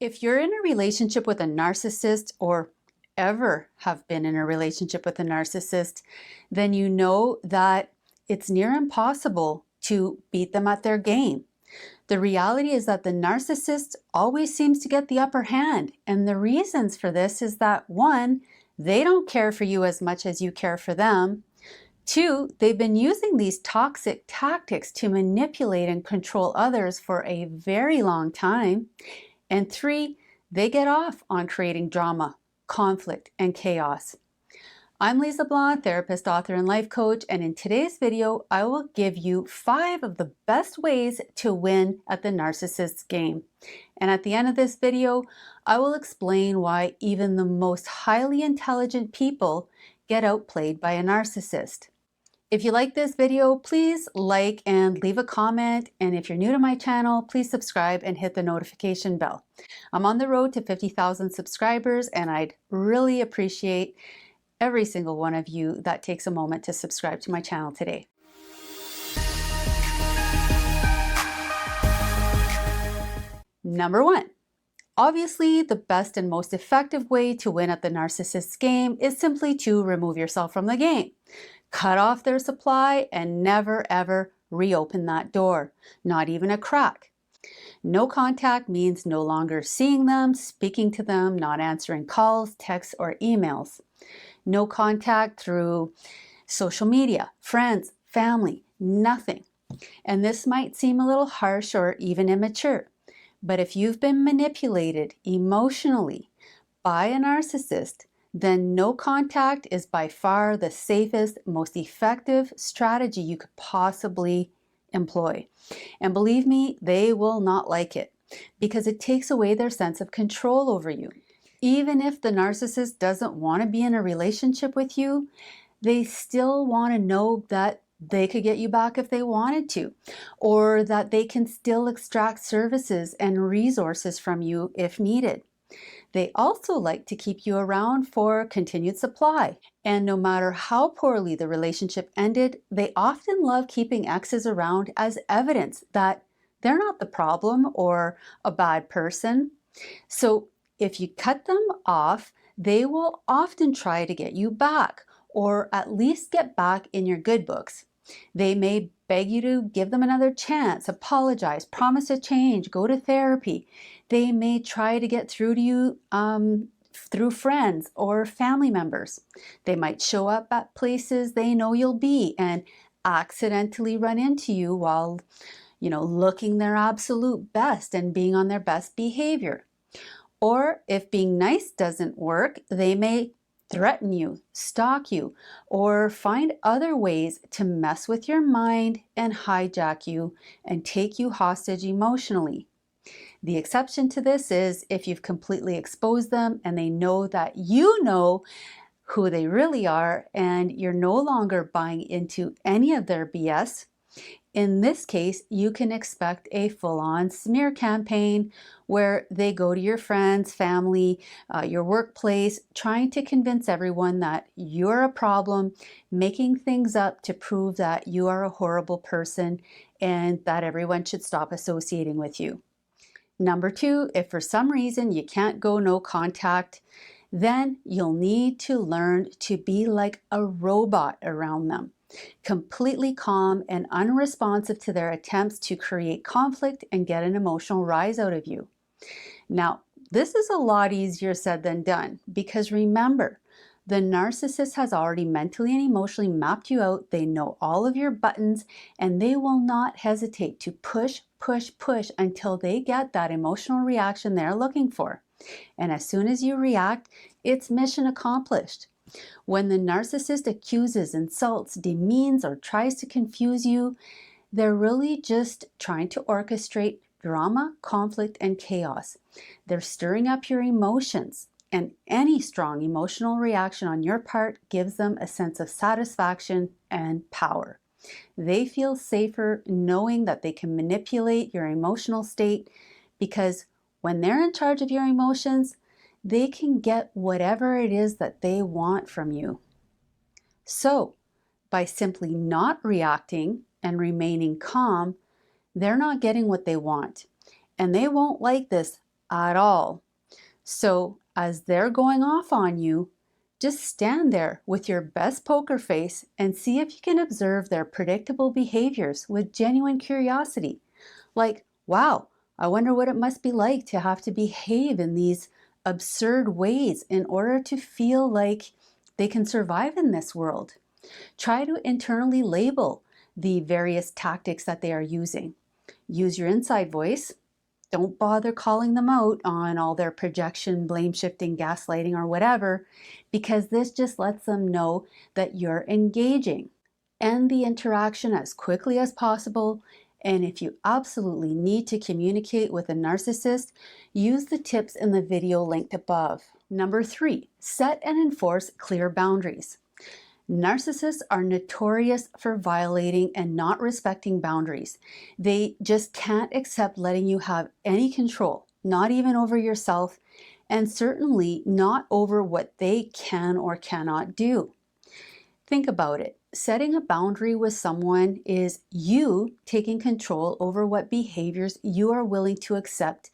If you're in a relationship with a narcissist or ever have been in a relationship with a narcissist, then you know that it's near impossible to beat them at their game. The reality is that the narcissist always seems to get the upper hand. And the reasons for this is that one, they don't care for you as much as you care for them. Two, they've been using these toxic tactics to manipulate and control others for a very long time. And three, they get off on creating drama, conflict, and chaos. I'm Lisa Blanc, therapist, author, and life coach, and in today's video, I will give you 5 of the best ways to win at the narcissist's game. And at the end of this video, I will explain why even the most highly intelligent people get outplayed by a narcissist. If you like this video, please like and leave a comment. And if you're new to my channel, please subscribe and hit the notification bell. I'm on the road to 50,000 subscribers, and I'd really appreciate every single one of you that takes a moment to subscribe to my channel today. Number 1. Obviously, the best and most effective way to win at the narcissist's game is simply to remove yourself from the game. Cut off their supply and never ever reopen that door, not even a crack. No contact means no longer seeing them, speaking to them, not answering calls, texts, or emails. No contact through social media, friends, family, nothing. And this might seem a little harsh or even immature, but if you've been manipulated emotionally by a narcissist, then no contact is by far the safest, most effective strategy you could possibly employ. And believe me, they will not like it because it takes away their sense of control over you. Even if the narcissist doesn't want to be in a relationship with you, they still want to know that they could get you back if they wanted to, or that they can still extract services and resources from you if needed. They also like to keep you around for continued supply. And no matter how poorly the relationship ended, they often love keeping exes around as evidence that they're not the problem or a bad person. So if you cut them off, they will often try to get you back, or at least get back in your good books. They may beg you to give them another chance, apologize, promise a change, go to therapy. They may try to get through to you through friends or family members. They might show up at places they know you'll be and accidentally run into you while, looking their absolute best and being on their best behavior. Or if being nice doesn't work, they may threaten you, stalk you, or find other ways to mess with your mind and hijack you and take you hostage emotionally. The exception to this is if you've completely exposed them and they know that you know who they really are and you're no longer buying into any of their BS. In this case, you can expect a full-on smear campaign where they go to your friends, family, your workplace, trying to convince everyone that you're a problem, making things up to prove that you are a horrible person and that everyone should stop associating with you. Number 2, if for some reason you can't go no contact, then you'll need to learn to be like a robot around them. Completely calm and unresponsive to their attempts to create conflict and get an emotional rise out of you. Now, this is a lot easier said than done because remember, the narcissist has already mentally and emotionally mapped you out. They know all of your buttons and they will not hesitate to push until they get that emotional reaction they're looking for. And as soon as you react, it's mission accomplished. When the narcissist accuses, insults, demeans, or tries to confuse you, they're really just trying to orchestrate drama, conflict, and chaos. They're stirring up your emotions, and any strong emotional reaction on your part gives them a sense of satisfaction and power. They feel safer knowing that they can manipulate your emotional state because when they're in charge of your emotions, they can get whatever it is that they want from you. So, by simply not reacting and remaining calm, they're not getting what they want. And they won't like this at all. So as they're going off on you, just stand there with your best poker face and see if you can observe their predictable behaviors with genuine curiosity. Like, wow, I wonder what it must be like to have to behave in these absurd ways in order to feel like they can survive in this world. Try to internally label the various tactics that they are using. Use your inside voice. Don't bother calling them out on all their projection, blame shifting, gaslighting, or whatever, because this just lets them know that you're engaging. End the interaction as quickly as possible. And if you absolutely need to communicate with a narcissist, use the tips in the video linked above. Number 3, set and enforce clear boundaries. Narcissists are notorious for violating and not respecting boundaries. They just can't accept letting you have any control, not even over yourself, and certainly not over what they can or cannot do. Think about it. Setting a boundary with someone is you taking control over what behaviors you are willing to accept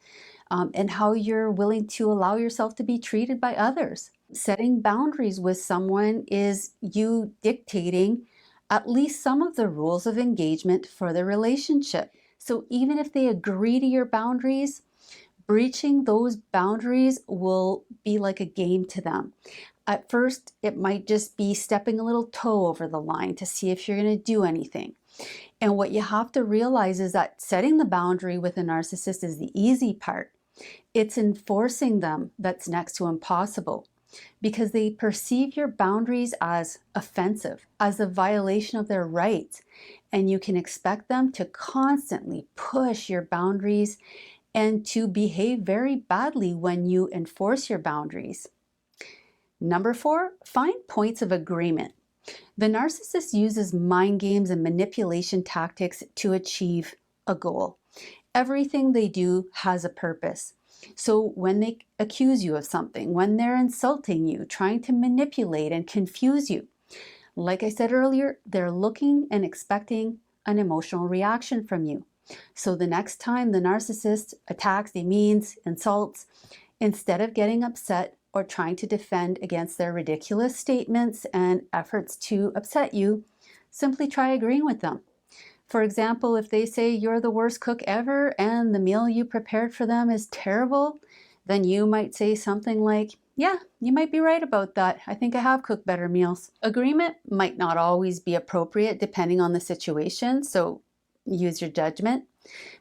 and how you're willing to allow yourself to be treated by others. Setting boundaries with someone is you dictating at least some of the rules of engagement for the relationship. So even if they agree to your boundaries, breaching those boundaries will be like a game to them. At first, it might just be stepping a little toe over the line to see if you're going to do anything. And what you have to realize is that setting the boundary with a narcissist is the easy part. It's enforcing them that's next to impossible, because they perceive your boundaries as offensive, as a violation of their rights, and you can expect them to constantly push your boundaries and to behave very badly when you enforce your boundaries. Number 4, find points of agreement. The narcissist uses mind games and manipulation tactics to achieve a goal. Everything they do has a purpose. So when they accuse you of something, when they're insulting you, trying to manipulate and confuse you, like I said earlier, they're looking and expecting an emotional reaction from you. So the next time the narcissist attacks, demeans, insults, instead of getting upset or trying to defend against their ridiculous statements and efforts to upset you, simply try agreeing with them. For example, if they say you're the worst cook ever and the meal you prepared for them is terrible, then you might say something like, yeah, you might be right about that. I think I have cooked better meals. Agreement might not always be appropriate depending on the situation, so use your judgment.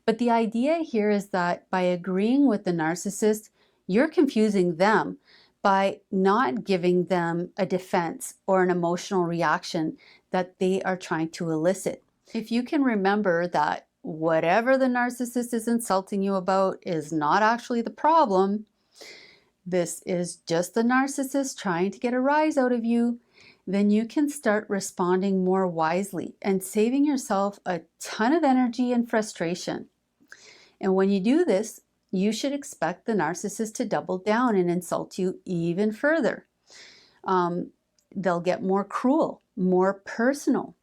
But the idea here is that by agreeing with the narcissist, you're confusing them by not giving them a defense or an emotional reaction that they are trying to elicit. If you can remember that whatever the narcissist is insulting you about is not actually the problem, this is just the narcissist trying to get a rise out of you, then you can start responding more wisely and saving yourself a ton of energy and frustration. And when you do this, you should expect the narcissist to double down and insult you even further. They'll get more cruel, more personal.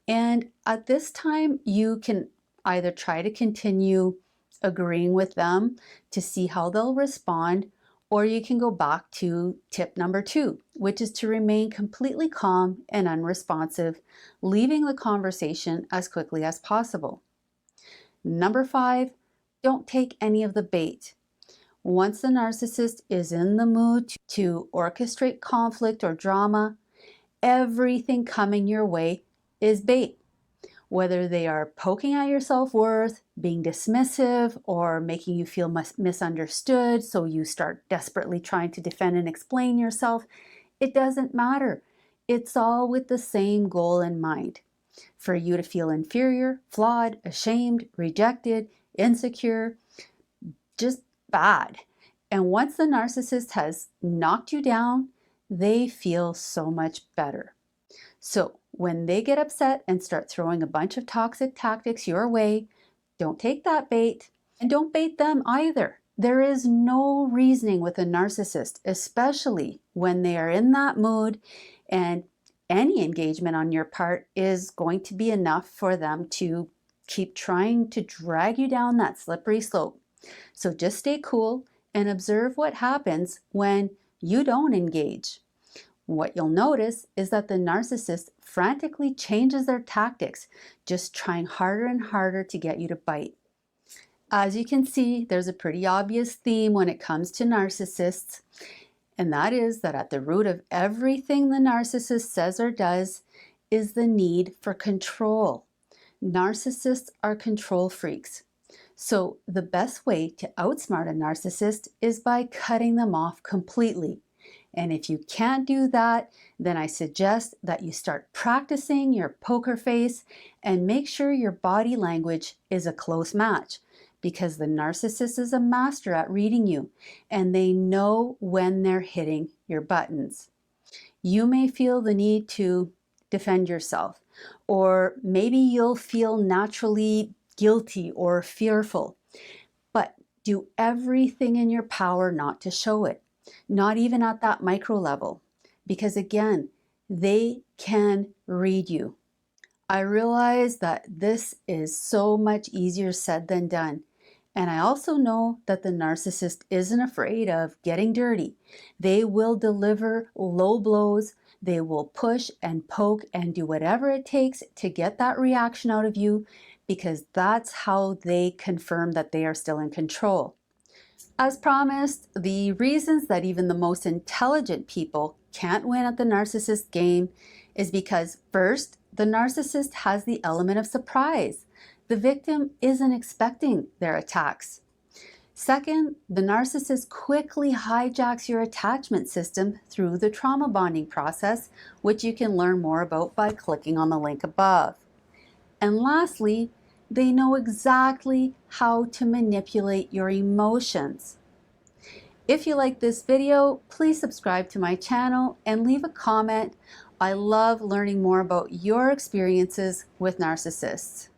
And at this time, you can either try to continue agreeing with them to see how they'll respond, or you can go back to tip number 2, which is to remain completely calm and unresponsive, leaving the conversation as quickly as possible. Number 5, don't take any of the bait. Once the narcissist is in the mood to orchestrate conflict or drama, everything coming your way is bait. Whether they are poking at your self-worth, being dismissive, or making you feel misunderstood, so you start desperately trying to defend and explain yourself, it doesn't matter. It's all with the same goal in mind: for you to feel inferior, flawed, ashamed, rejected, insecure, just bad. And once the narcissist has knocked you down, they feel so much better. So when they get upset and start throwing a bunch of toxic tactics your way, don't take that bait, and don't bait them either. There is no reasoning with a narcissist, especially when they are in that mood, and any engagement on your part is going to be enough for them to keep trying to drag you down that slippery slope. So just stay cool, and observe what happens when you don't engage. What you'll notice is that the narcissist frantically changes their tactics, just trying harder and harder to get you to bite. As you can see, there's a pretty obvious theme when it comes to narcissists, and that is that at the root of everything the narcissist says or does is the need for control. Narcissists are control freaks. So the best way to outsmart a narcissist is by cutting them off completely. And if you can't do that, then I suggest that you start practicing your poker face and make sure your body language is a close match, because the narcissist is a master at reading you and they know when they're hitting your buttons. You may feel the need to defend yourself, or maybe you'll feel naturally guilty or fearful, but do everything in your power not to show it, not even at that micro level, because again, they can read you. I realize that this is so much easier said than done. And I also know that the narcissist isn't afraid of getting dirty. They will deliver low blows. They will push and poke and do whatever it takes to get that reaction out of you, because that's how they confirm that they are still in control. As promised, the reasons that even the most intelligent people can't win at the narcissist game is because, first, the narcissist has the element of surprise. The victim isn't expecting their attacks. Second, the narcissist quickly hijacks your attachment system through the trauma bonding process, which you can learn more about by clicking on the link above. And lastly, they know exactly how to manipulate your emotions. If you like this video, please subscribe to my channel and leave a comment. I love learning more about your experiences with narcissists.